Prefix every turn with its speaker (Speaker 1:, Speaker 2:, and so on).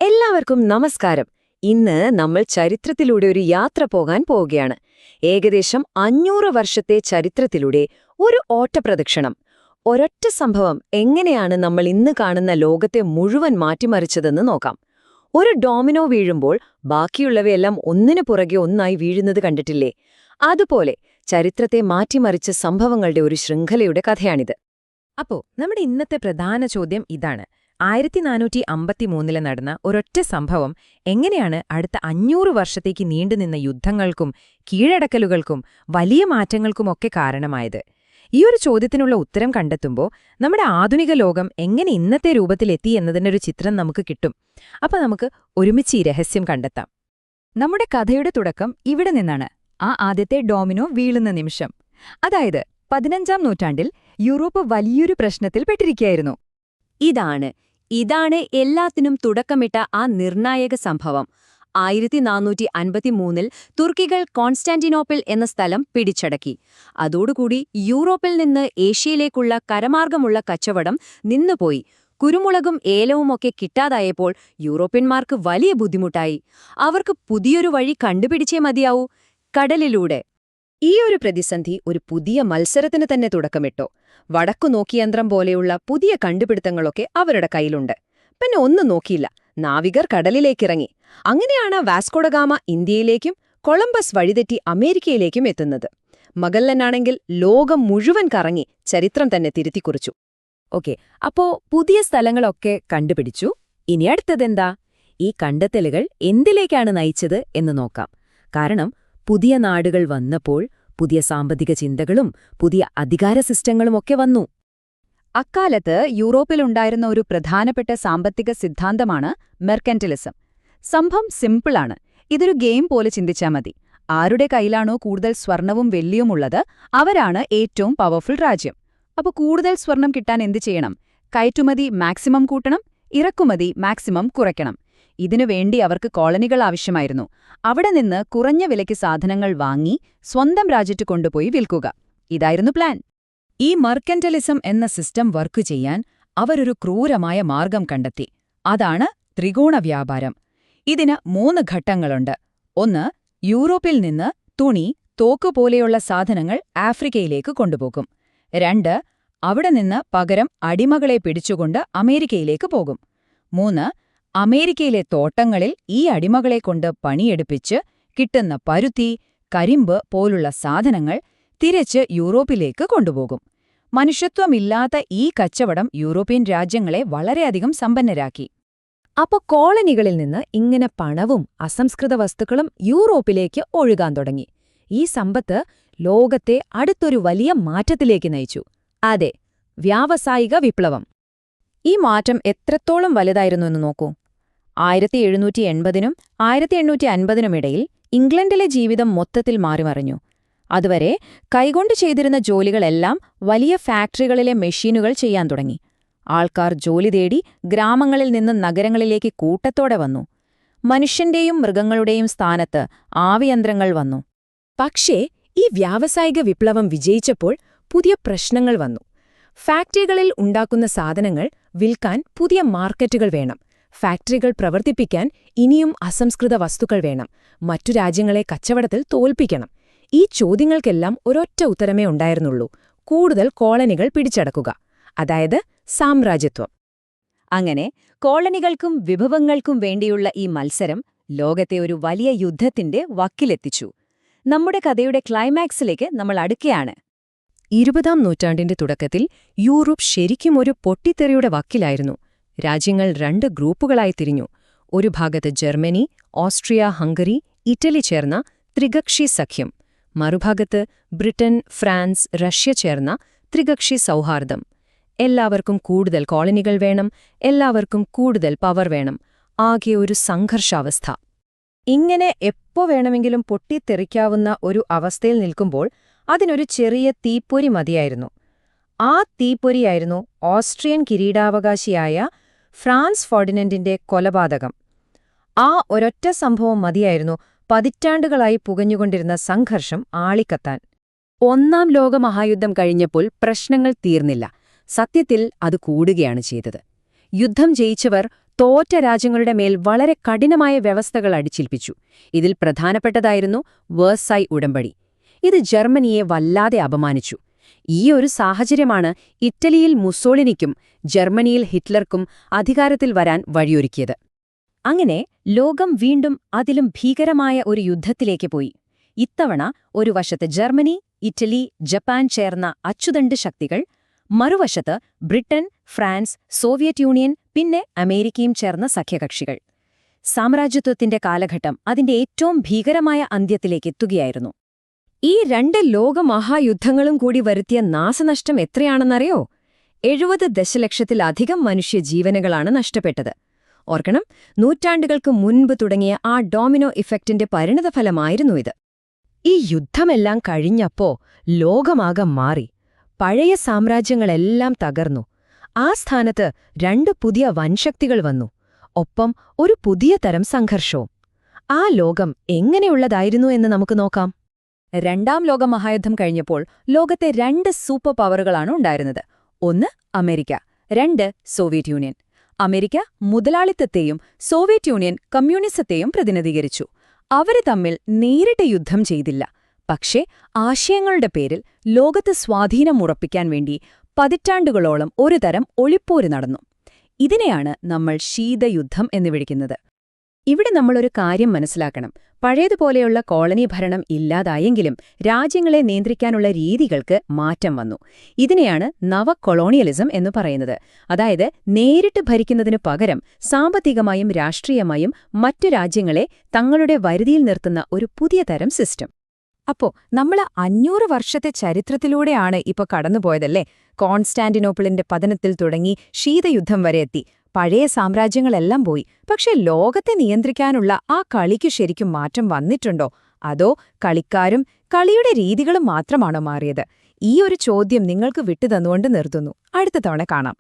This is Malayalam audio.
Speaker 1: എല്ലാവർക്കും നമസ്കാരം. ഇന്ന് നമ്മൾ ചരിത്രത്തിലൂടെ ഒരു യാത്ര പോകാൻ പോവുകയാണ്. ഏകദേശം 500 വർഷത്തെ ചരിത്രത്തിലൂടെ ഒരു ഓട്ടപ്രദക്ഷിണം. ഒരൊറ്റ സംഭവം എങ്ങനെയാണ് നമ്മൾ ഇന്ന് കാണുന്ന ലോകത്തെ മുഴുവൻ മാറ്റിമറിച്ചതെന്ന് നോക്കാം. ഒരു ഡോമിനോ വീഴുമ്പോൾ ബാക്കിയുള്ളവയെല്ലാം ഒന്നിനു പുറകെ ഒന്നായി വീഴുന്നത് കണ്ടിട്ടില്ലേ? അതുപോലെ ചരിത്രത്തെ മാറ്റിമറിച്ച സംഭവങ്ങളുടെ ഒരു ശൃംഖലയുടെ കഥയാണിത്.
Speaker 2: അപ്പോ നമ്മുടെ ഇന്നത്തെ പ്രധാന ചോദ്യം ഇതാണ്: 1453 നടന്ന ഒരൊറ്റ സംഭവം എങ്ങനെയാണ് അടുത്ത 500 വർഷത്തേക്ക് നീണ്ടുനിന്ന യുദ്ധങ്ങൾക്കും കീഴടക്കലുകൾക്കും വലിയ മാറ്റങ്ങൾക്കുമൊക്കെ കാരണമായത്? ഈ ഒരു ചോദ്യത്തിനുള്ള ഉത്തരം കണ്ടെത്തുമ്പോൾ നമ്മുടെ ആധുനിക ലോകം എങ്ങനെ ഇന്നത്തെ രൂപത്തിലെത്തി എന്നതിനൊരു ചിത്രം നമുക്ക് കിട്ടും. അപ്പോൾ നമുക്ക് ഒരുമിച്ച് ഈ രഹസ്യം കണ്ടെത്താം.
Speaker 3: നമ്മുടെ കഥയുടെ തുടക്കം ഇവിടെ നിന്നാണ്. ആ ആദ്യത്തെ ഡോമിനോ വീഴുന്ന നിമിഷം. അതായത് 15ാം നൂറ്റാണ്ടിൽ യൂറോപ്പ് വലിയൊരു പ്രശ്നത്തിൽ പെട്ടിരിക്കുകയായിരുന്നു.
Speaker 1: ഇതാണ് എല്ലാത്തിനും തുടക്കമിട്ട ആ നിർണായക സംഭവം. 1453 തുർക്കികൾ കോൺസ്റ്റാന്റിനോപ്പിൾ എന്ന സ്ഥലം പിടിച്ചടക്കി. അതോടുകൂടി യൂറോപ്പിൽ നിന്ന് ഏഷ്യയിലേക്കുള്ള കരമാർഗമുള്ള കച്ചവടം നിന്നുപോയി. കുരുമുളകും ഏലവുമൊക്കെ കിട്ടാതായപ്പോൾ യൂറോപ്യന്മാർക്ക് വലിയ ബുദ്ധിമുട്ടായി. അവർക്ക് പുതിയൊരു വഴി കണ്ടുപിടിച്ചേ മതിയാവൂ: കടലിലൂടെ. ഈ ഒരു പ്രതിസന്ധി ഒരു പുതിയ മത്സരത്തിന് തന്നെ തുടക്കമിട്ടു. വടക്കുനോക്കിയന്ത്രം പോലെയുള്ള പുതിയ കണ്ടുപിടുത്തങ്ങളൊക്കെ അവരുടെ കയ്യിലുണ്ട്. പിന്നെ ഒന്നും നോക്കിയില്ല, നാവികർ കടലിലേക്കിറങ്ങി. അങ്ങനെയാണ് വാസ്കോഡഗാമ ഇന്ത്യയിലേക്കും കൊളംബസ് വഴിതെറ്റി അമേരിക്കയിലേക്കും എത്തുന്നത്. മഗല്ലനാണെങ്കിൽ ലോകം മുഴുവൻ കറങ്ങി ചരിത്രം തന്നെ തിരുത്തിക്കുറിച്ചു.
Speaker 2: ഓക്കെ, അപ്പോ പുതിയ സ്ഥലങ്ങളൊക്കെ കണ്ടുപിടിച്ചു. ഇനി അടുത്തതെന്താ? ഈ കണ്ടെത്തലുകൾ എന്തിലേക്കാണ് നയിച്ചത് എന്ന് നോക്കാം. കാരണം പുതിയ നാടുകൾ വന്നപ്പോൾ പുതിയ സാമ്പത്തിക ചിന്തകളും പുതിയ അധികാര സിസ്റ്റങ്ങളുമൊക്കെ വന്നു.
Speaker 3: അക്കാലത്ത് യൂറോപ്പിലുണ്ടായിരുന്ന ഒരു പ്രധാനപ്പെട്ട സാമ്പത്തിക സിദ്ധാന്തമാണ് മെർക്കന്റിലിസം. സംഭവം സിമ്പിളാണ്. ഇതൊരു ഗെയിം പോലെ ചിന്തിച്ചാൽ മതി. ആരുടെ കയ്യിലാണോ കൂടുതൽ സ്വർണവും വെള്ളിയുമുള്ളത് അവരാണ് ഏറ്റവും പവർഫുൾ രാജ്യം. അപ്പോൾ കൂടുതൽ സ്വർണം കിട്ടാൻ എന്തു ചെയ്യണം? കയറ്റുമതി മാക്സിമം കൂട്ടണം, ഇറക്കുമതി മാക്സിമം കുറയ്ക്കണം. ഇതിനുവേണ്ടി അവർക്ക് കോളനികൾ ആവശ്യമായിരുന്നു. അവിടെ നിന്ന് കുറഞ്ഞ വിലയ്ക്ക് സാധനങ്ങൾ വാങ്ങി സ്വന്തം രാജ്യത്ത് കൊണ്ടുപോയി വിൽക്കുക. ഇതായിരുന്നു പ്ലാൻ. ഈ മെർക്കന്റലിസം എന്ന സിസ്റ്റം വർക്ക് ചെയ്യാൻ അവരൊരു ക്രൂരമായ മാർഗം കണ്ടെത്തി. അതാണ് ത്രികോണ വ്യാപാരം. ഇതിന് 3 ഘട്ടങ്ങളുണ്ട്. 1. യൂറോപ്പിൽ നിന്ന് തുണി, തോക്ക് പോലെയുള്ള സാധനങ്ങൾ ആഫ്രിക്കയിലേക്ക് കൊണ്ടുപോകും. 2. അവിടെ നിന്ന് പകരം അടിമകളെ പിടിച്ചുകൊണ്ട് അമേരിക്കയിലേക്ക് പോകും. 3. അമേരിക്കയിലെ തോട്ടങ്ങളിൽ ഈ അടിമകളെക്കൊണ്ട് പണിയെടുപ്പിച്ച് കിട്ടുന്ന പരുത്തി, കരിമ്പ് പോലുള്ള സാധനങ്ങൾ തിരിച്ച് യൂറോപ്പിലേക്ക് കൊണ്ടുപോകും. മനുഷ്യത്വമില്ലാത്ത ഈ കച്ചവടം യൂറോപ്യൻ രാജ്യങ്ങളെ വളരെയധികം സമ്പന്നരാക്കി.
Speaker 2: അപ്പോൾ കോളനികളിൽ നിന്ന് ഇങ്ങനെ പണവും അസംസ്കൃത വസ്തുക്കളും യൂറോപ്പിലേക്ക് ഒഴുകാൻ തുടങ്ങി. ഈ സമ്പത്ത് ലോകത്തെ അടുത്തൊരു വലിയ മാറ്റത്തിലേക്ക് നയിച്ചു. അതെ, വ്യാവസായിക വിപ്ലവം. ഈ മാറ്റം എത്രത്തോളം വലുതായിരുന്നു എന്ന് നോക്കൂ. 1780നും 1850നും ഇടയിൽ ഇംഗ്ലണ്ടിലെ ജീവിതം മൊത്തത്തിൽ മാറിമറിഞ്ഞു. അതുവരെ കൈകൊണ്ട് ചെയ്തിരുന്ന ജോലികളെല്ലാം വലിയ ഫാക്ടറികളിലെ മെഷീനുകൾ ചെയ്യാൻ തുടങ്ങി. ആൾക്കാർ ജോലി തേടി ഗ്രാമങ്ങളിൽ നിന്ന് നഗരങ്ങളിലേക്ക് കൂട്ടത്തോടെ വന്നു. മനുഷ്യന്റെയും മൃഗങ്ങളുടെയും സ്ഥാനത്ത് ആവിയന്ത്രങ്ങൾ വന്നു. പക്ഷേ ഈ വ്യാവസായിക വിപ്ലവം വിജയിച്ചപ്പോൾ പുതിയ പ്രശ്നങ്ങൾ വന്നു. ഫാക്ടറികളിൽ ഉണ്ടാക്കുന്ന സാധനങ്ങൾ വിൽക്കാൻ പുതിയ മാർക്കറ്റുകൾ വേണം. ഫാക്ടറികൾ പ്രവർത്തിപ്പിക്കാൻ ഇനിയും അസംസ്കൃത വസ്തുക്കൾ വേണം. മറ്റു രാജ്യങ്ങളെ കച്ചവടത്തിൽ തോൽപ്പിക്കണം. ഈ ചോദ്യങ്ങൾക്കെല്ലാം ഒരൊറ്റ ഉത്തരമേ ഉണ്ടായിരുന്നുള്ളൂ: കൂടുതൽ കോളനികൾ പിടിച്ചടക്കുക, അതായത് സാമ്രാജ്യത്വം.
Speaker 1: അങ്ങനെ കോളനികൾക്കും വിഭവങ്ങൾക്കും വേണ്ടിയുള്ള ഈ മത്സരം ലോകത്തെ ഒരു വലിയ യുദ്ധത്തിന്റെ വക്കിലെത്തിച്ചു. നമ്മുടെ കഥയുടെ ക്ലൈമാക്സിലേക്ക് നമ്മൾ അടുക്കുകയാണ്.
Speaker 2: 20ാം നൂറ്റാണ്ടിന്റെ തുടക്കത്തിൽ യൂറോപ്പ് ശരിക്കും ഒരു പൊട്ടിത്തെറിയുടെ വക്കിലായിരുന്നു. രാജ്യങ്ങൾ 2 ഗ്രൂപ്പുകളായി തിരിഞ്ഞു. ഒരു ഭാഗത്ത് ജർമ്മനി, ഓസ്ട്രിയ, ഹംഗറി, ഇറ്റലി ചേർന്ന ത്രികക്ഷി സഖ്യം. മറുഭാഗത്ത് ബ്രിട്ടൻ, ഫ്രാൻസ്, റഷ്യ ചേർന്ന ത്രികക്ഷി സൗഹാർദ്ദം. എല്ലാവർക്കും കൂടുതൽ കോളനികൾ വേണം, എല്ലാവർക്കും കൂടുതൽ പവർ വേണം. ആകെ ഒരു സംഘർഷാവസ്ഥ. ഇങ്ങനെ എപ്പോ വേണമെങ്കിലും പൊട്ടിത്തെറിക്കാവുന്ന ഒരു അവസ്ഥയിൽ നിൽക്കുമ്പോൾ അതിനൊരു ചെറിയ തീപ്പൊരി മതിയായിരുന്നു. ആ തീപ്പൊരിയായിരുന്നു ഓസ്ട്രിയൻ കിരീടാവകാശിയായ ഫ്രാൻസ് ഫെർഡിനൻഡിന്റെ കൊലപാതകം. ആ ഒരൊറ്റ സംഭവം മതിയായിരുന്നു പതിറ്റാണ്ടുകളായി പുകഞ്ഞുകൊണ്ടിരുന്ന സംഘർഷം ആളിക്കത്താൻ. 1ാം ലോകമഹായുദ്ധം കഴിഞ്ഞപ്പോൾ പ്രശ്നങ്ങൾ തീർന്നില്ല. സത്യത്തിൽ അത് കൂടുകയാണ് ചെയ്തത്. യുദ്ധം ജയിച്ചവർ
Speaker 1: തോറ്റ രാജ്യങ്ങളുടെ മേൽ വളരെ കഠിനമായ വ്യവസ്ഥകൾ അടിച്ചേൽപ്പിച്ചു. ഇതിൽ പ്രധാനപ്പെട്ടതായിരുന്നു വേഴ്സായ് ഉടമ്പടി. ഇത് ജർമ്മനിയെ വല്ലാതെ അപമാനിച്ചു. ഈ ഒരു സാഹചര്യമാണ് ഇറ്റലിയിൽ മുസോളിനിക്കും ജർമ്മനിയിൽ ഹിറ്റ്ലർക്കും അധികാരത്തിൽ വരാൻ വഴിയൊരുക്കിയത്. അങ്ങനെ ലോകം വീണ്ടും അതിലും ഭീകരമായ ഒരു യുദ്ധത്തിലേക്ക് പോയി. ഇത്തവണ ഒരു വശത്ത് ജർമ്മനി, ഇറ്റലി, ജപ്പാൻ ചേർന്ന അച്ചുതണ്ട് ശക്തികൾ, മറുവശത്ത് ബ്രിട്ടൻ, ഫ്രാൻസ്, സോവിയറ്റ് യൂണിയൻ, പിന്നെ അമേരിക്കയും ചേർന്ന സഖ്യകക്ഷികൾ. സാമ്രാജ്യത്വത്തിന്റെ കാലഘട്ടം അതിന്റെ ഏറ്റവും ഭീകരമായ അന്ത്യത്തിലേക്ക് എത്തുകയായിരുന്നു. ഈ രണ്ട് ലോകമഹായുദ്ധങ്ങളും കൂടി വരുത്തിയ നാശനഷ്ടം എത്രയാണെന്നറിയോ? 70 ദശലക്ഷത്തിലധികം മനുഷ്യജീവനുകളാണ് നഷ്ടപ്പെട്ടത്. ഓർക്കണം, നൂറ്റാണ്ടുകൾക്ക് മുൻപ് തുടങ്ങിയ ആ ഡോമിനോ ഇഫക്റ്റിന്റെ പരിണതഫലമായിരുന്നു ഇത്. ഈ യുദ്ധമെല്ലാം കഴിഞ്ഞപ്പോ ലോകമാകെ മാറി. പഴയ സാമ്രാജ്യങ്ങളെല്ലാം തകർന്നു. ആ സ്ഥാനത്ത് 2 പുതിയ വൻശക്തികൾ വന്നു. ഒപ്പം ഒരു പുതിയ തരം സംഘർഷവും. ആ ലോകം എങ്ങനെയുള്ളതായിരുന്നു എന്ന് നമുക്ക് നോക്കാം. രണ്ടാം ലോകമഹായുദ്ധം കഴിഞ്ഞപ്പോൾ ലോകത്തെ 2 സൂപ്പർ പവറുകളാണ് ഉണ്ടായിരുന്നത്. ഒന്ന് അമേരിക്ക, 2 സോവിയറ്റ് യൂണിയൻ. അമേരിക്ക മുതലാളിത്തത്തെയും സോവിയറ്റ് യൂണിയൻ കമ്മ്യൂണിസത്തെയും പ്രതിനിധീകരിച്ചു. അവര് തമ്മിൽ നേരിട്ട് യുദ്ധം ചെയ്തില്ല. പക്ഷേ ആശയങ്ങളുടെ പേരിൽ ലോകത്ത് സ്വാധീനം ഉറപ്പിക്കാൻ വേണ്ടി പതിറ്റാണ്ടുകളോളം ഒരു തരം ഒളിപ്പോര് നടന്നു. ഇതിനെയാണ് നമ്മൾ ശീതയുദ്ധം എന്ന് വിളിക്കുന്നത്. ഇവിടെ നമ്മളൊരു കാര്യം മനസ്സിലാക്കണം. പഴയതുപോലെയുള്ള കോളനി ഭരണം ഇല്ലാതായെങ്കിലും രാജ്യങ്ങളെ നിയന്ത്രിക്കാനുള്ള രീതികൾക്ക് മാറ്റം വന്നു. ഇതിനെയാണ് നവകൊളോണിയലിസം എന്ന് പറയുന്നത്. അതായത് നേരിട്ട് ഭരിക്കുന്നതിനു പകരം സാമ്പത്തികമായും രാഷ്ട്രീയമായും മറ്റു രാജ്യങ്ങളെ തങ്ങളുടെ വരുതിയിൽ നിർത്തുന്ന ഒരു പുതിയ തരം സിസ്റ്റം. അപ്പോ നമ്മൾ 500 വർഷത്തെ ചരിത്രത്തിലൂടെയാണ് ഇപ്പൊ കടന്നുപോയതല്ലേ? കോൺസ്റ്റാന്റിനോപ്പിളിന്റെ പതനത്തിൽ തുടങ്ങി ശീതയുദ്ധം വരെ എത്തി. പഴയ സാമ്രാജ്യങ്ങളെല്ലാം പോയി. പക്ഷെ ലോകത്തെ നിയന്ത്രിക്കാനുള്ള ആ കളിക്കു ശരിക്കും മാറ്റം വന്നിട്ടുണ്ടോ? അതോ കളിക്കാരും കളിയുടെ രീതികളും മാത്രമാണോ മാറിയത്? ഈ ഒരു ചോദ്യം നിങ്ങൾക്ക് വിട്ടുതന്നുകൊണ്ട് നിർത്തുന്നു. അടുത്ത തവണ കാണാം.